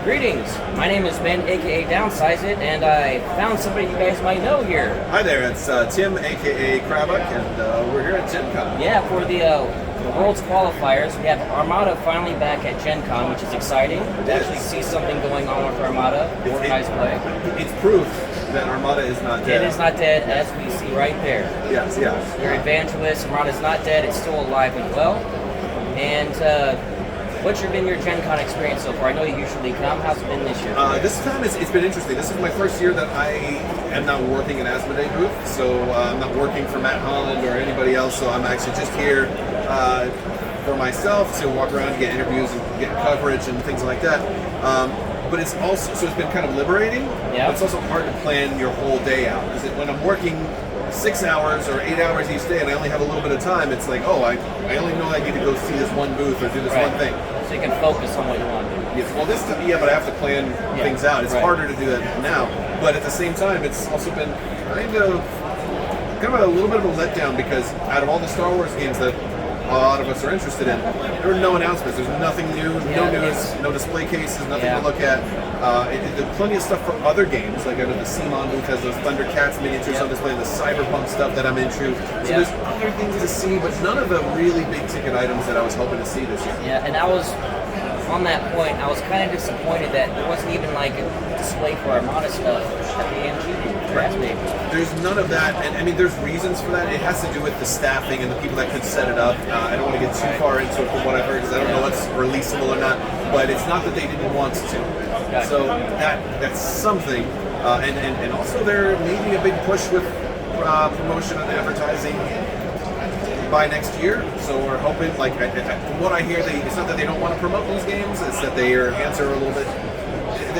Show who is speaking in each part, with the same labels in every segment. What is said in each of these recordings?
Speaker 1: Greetings, my name is Ben, aka Downsizeit, and I found somebody you guys might know here.
Speaker 2: Hi there, it's Tim, aka Crabbok, and we're here at Gen Con.
Speaker 1: Yeah, for the World's Qualifiers, we have Armada finally back at Gen Con, which is exciting. To actually see something going on with Armada, organized play.
Speaker 2: It's proof that Armada is not dead.
Speaker 1: It is not dead, as we see right there.
Speaker 2: Yes.
Speaker 1: Your evangelists, Armada is not dead, it's still alive and well. And what's been your Gen Con experience so far? I know you usually come. How's it been this year?
Speaker 2: This time it's been interesting. This is my first year that I am not working an Asmodee booth, so I'm not working for Matt Holland or anybody else, so I'm actually just here for myself to walk around and get interviews and get coverage and things like that. But it's also, so it's been kind of liberating,
Speaker 1: yeah.
Speaker 2: But it's also hard to plan your whole day out. Because when I'm working 6 hours or 8 hours each day and I only have a little bit of time, it's like, oh, I only know I need to go see this one booth or do this one thing.
Speaker 1: So you can focus on what you want to do.
Speaker 2: Yes, well, but I have to plan things out. It's harder to do that now. But at the same time, it's also been kind of a little bit of a letdown because out of all the Star Wars games that a lot of us are interested in, there are no announcements. There's nothing new, no news, no display cases, nothing to look at. There's plenty of stuff for other games, like I know the Simon booth has those Thundercats miniatures on display, and the Cyberpunk stuff that I'm into. So there's other things to see, but none of the really big ticket items that I was hoping to see this year.
Speaker 1: Yeah, and I was, on that point, I was kind of disappointed that there wasn't even like a display for Armada stuff at the AMG booth.
Speaker 2: There's none of that, and I mean, there's reasons for that. It has to do with the staffing and the people that could set it up. I don't want to get too far into it from what I've heard because I don't know what's releasable or not, but it's not that they didn't want to. So that's something, and also they're making a big push with promotion and advertising by next year. So we're hoping, like from what I hear, it's not that they don't want to promote these games; it's that their hands are a little bit.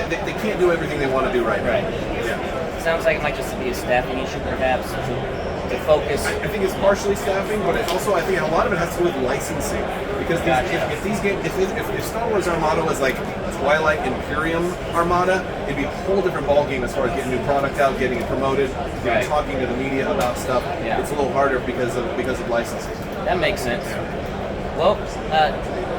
Speaker 2: They can't do everything they want to do right now. Yeah.
Speaker 1: Sounds like it might just be a staffing issue, perhaps, to focus.
Speaker 2: I think it's partially staffing, but it also, I think a lot of it has to do with licensing. Because if these games, if Star Wars Armada was like Twilight Imperium Armada, it'd be a whole different ballgame as far as getting new product out, getting it promoted, talking to the media about stuff. Yeah. It's a little harder because of licensing.
Speaker 1: That makes sense. Well,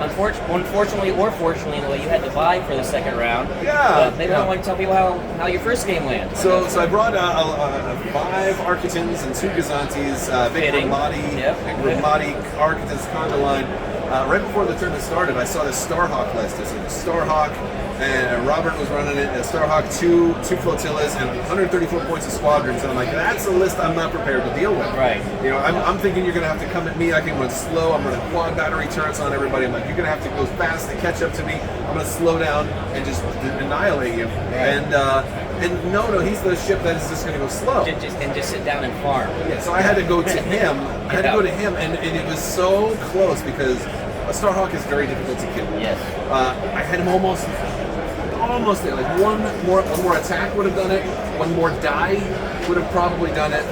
Speaker 1: unfortunately or fortunately, in a way, you had to buy for the second round.
Speaker 2: Yeah.
Speaker 1: Maybe I want to tell people how your first game went.
Speaker 2: So I brought 5 Architans and 2 Gazantis, big Ramadi Architans Conda line. Right before the tournament started, I saw this Starhawk list. It's a Starhawk, and Robert was running it. A Starhawk, two flotillas, and 134 points of squadrons. And I'm like, that's a list I'm not prepared to deal with.
Speaker 1: Right.
Speaker 2: You know, I'm thinking you're going to have to come at me. I can run slow. I'm running quad battery turrets on everybody. I'm like, you're going to have to go fast to catch up to me. I'm going to slow down and just annihilate you. Right. And no, he's the ship that is just going to go slow.
Speaker 1: Just sit down and farm.
Speaker 2: Yeah, so I had to go to him. And it was so close because a Starhawk is very difficult to kill.
Speaker 1: Yes.
Speaker 2: I had him almost there. Like one more attack would have done it. One more die would have probably done it.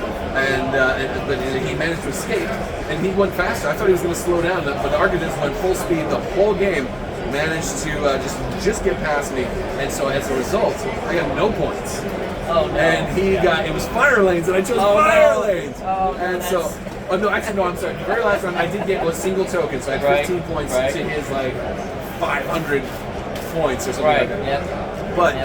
Speaker 2: But he managed to escape, and he went faster. I thought he was going to slow down, but the Architects went full speed the whole game. Managed to just get past me, and so as a result, I got no points.
Speaker 1: Oh no!
Speaker 2: And it was fire lanes, and I chose fire lanes. Oh, and so, I'm sorry. The very last round, I did get a single token, so I had 15 points to his like 500 points or something like that.
Speaker 1: Yep.
Speaker 2: But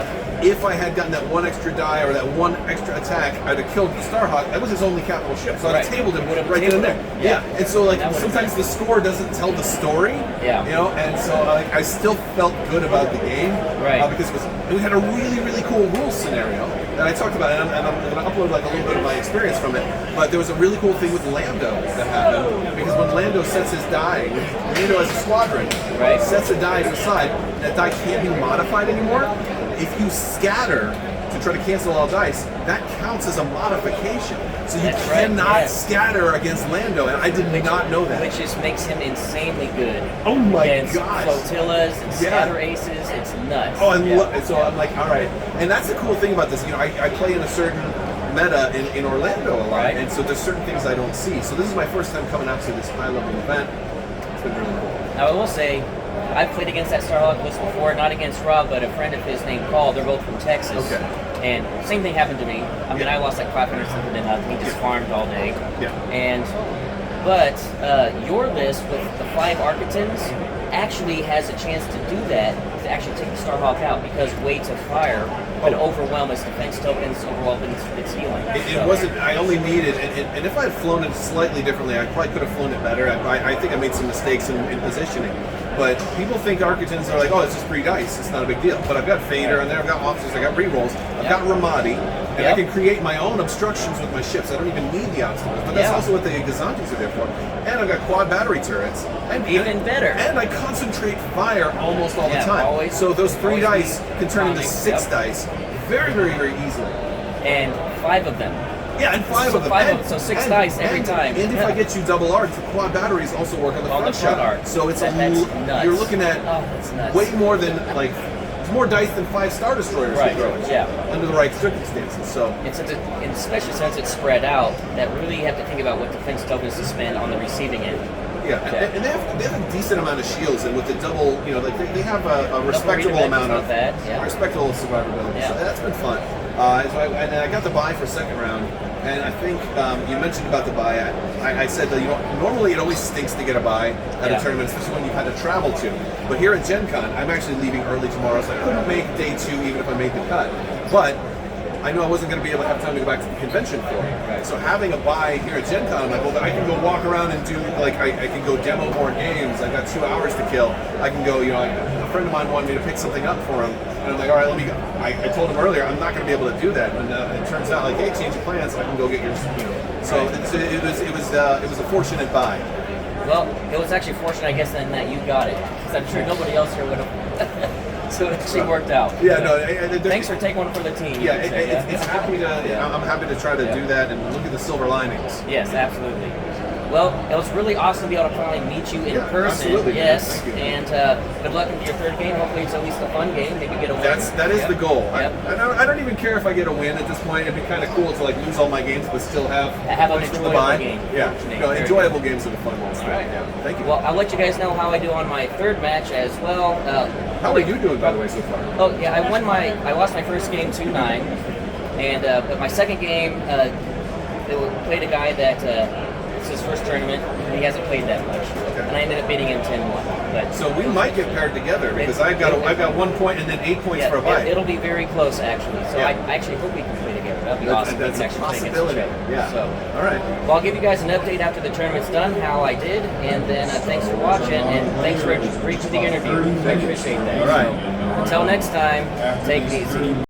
Speaker 2: if I had gotten that one extra die or that one extra attack, I'd have killed the Starhawk. That was his only capital ship, so I'd have tabled him right in there. Yeah. And so like sometimes the score doesn't tell the story. Yeah. You know, and so I still felt good about the game. Right. Because we had a really, really cool rules scenario that I talked about, and I'm going to upload like a little bit of my experience from it. But there was a really cool thing with Lando that happened, because when Lando sets his die, Lando as a squadron, sets a die to the side, that die can't be modified anymore. If you scatter to try to cancel all dice, that counts as a modification. So you cannot scatter against Lando, and I did not know that.
Speaker 1: Which just makes him insanely good.
Speaker 2: Oh my
Speaker 1: against
Speaker 2: gosh.
Speaker 1: Flotillas and scatter aces, it's nuts.
Speaker 2: Oh, and so I'm like, all right. And that's the cool thing about this. You know, I play in a certain meta in Orlando a lot, and so there's certain things I don't see. So this is my first time coming out to this high-level event. It's been really cool.
Speaker 1: Now, I will say, I've played against that Starhawk list before, not against Rob, but a friend of his named Paul. They're both from Texas.
Speaker 2: Okay.
Speaker 1: And same thing happened to me. I mean, I lost like 500 something to nothing. He just farmed all day. Yeah. But your list with the 5 Architans actually has a chance to do that to actually take the Starhawk out because weights of fire could overwhelm its defense tokens, overwhelm its healing.
Speaker 2: It wasn't. I only needed, and if I had flown it slightly differently, I probably could have flown it better. I think I made some mistakes in positioning. But people think Architects are like, oh, it's just 3 dice. It's not a big deal. But I've got Tater, and then I've got officers, I've got rerolls, I've got Armada, and I can create my own obstructions with my ships. I don't even need the obstacles. But that's also what the Gazantes are there for. And I've got quad battery turrets. And
Speaker 1: even better.
Speaker 2: And I concentrate fire almost all the time.
Speaker 1: Always,
Speaker 2: so those 3 dice can turn into 6 dice very, very, very easily.
Speaker 1: And 5 of them.
Speaker 2: Yeah, and 5 of them.
Speaker 1: So 6 dice every time.
Speaker 2: And if I get you double arcs, the quad batteries also work on the front shot. So it's
Speaker 1: nuts.
Speaker 2: You're looking at way more than like it's more dice than 5 Star Destroyers.
Speaker 1: Right.
Speaker 2: Under the right circumstances. So
Speaker 1: and especially since it's spread out, that really you have to think about what defense tokens to spend on the receiving end.
Speaker 2: Yeah, and they have a decent amount of shields, and with the double, they have a respectable amount of respectable survivability. So that's been fun. And I got the buy for 2nd round, and I think you mentioned about the buy. I said that normally it always stinks to get a buy at a tournament, especially when you've had to travel to. But here at Gen Con, I'm actually leaving early tomorrow, so I couldn't make day 2 even if I made the cut. But I knew I wasn't going to be able to have time to go back to the convention for it. Right? So having a buy here at Gen Con, I'm like, well, I can go walk around and do, like, I can go demo more games. I've got 2 hours to kill. I can go, a friend of mine wanted me to pick something up for him. And I'm like, all right, let me go. I told him earlier, I'm not going to be able to do that. And it turns out, like, hey, change of plans, I can go get yours. So it was a fortunate buy.
Speaker 1: Well, it was actually fortunate, I guess, then that you got it. Because I'm sure nobody else here would have. So it actually worked out.
Speaker 2: Yeah, no.
Speaker 1: Thanks for taking one for the team.
Speaker 2: Yeah, it's happy to. I'm happy to try to do that and look at the silver linings.
Speaker 1: Yes, absolutely. Well, it was really awesome to be able to finally meet you in person.
Speaker 2: Absolutely.
Speaker 1: Yes, and good luck with your 3rd game. Hopefully, it's at least a fun game. Maybe get a win.
Speaker 2: That is the goal. I don't even care if I get a win at this point. It'd be kind of cool to lose all my games, but still have
Speaker 1: an enjoyable game.
Speaker 2: Yeah, enjoyable games are the fun ones.
Speaker 1: All right.
Speaker 2: Yeah. Thank you.
Speaker 1: Well, I'll let you guys know how I do on my 3rd match as well.
Speaker 2: How are you doing, by the way, so far?
Speaker 1: Oh yeah, I lost my 1st game 2-9, and but my 2nd game, they played a guy that. It's his 1st tournament, and he hasn't played that much. Okay. And I ended up beating him 10-1. But
Speaker 2: so we might get paired together because I've got 1 point and then 8 points for a bite.
Speaker 1: It'll be very close, actually. So I actually hope we can play together. That'd be awesome.
Speaker 2: That's a possibility. Yeah.
Speaker 1: So,
Speaker 2: all right.
Speaker 1: Well, I'll give you guys an update after the tournament's done, how I did, and then thanks for watching, and thanks for agreeing to the interview. I appreciate that.
Speaker 2: All right.
Speaker 1: So, until next time, take it easy.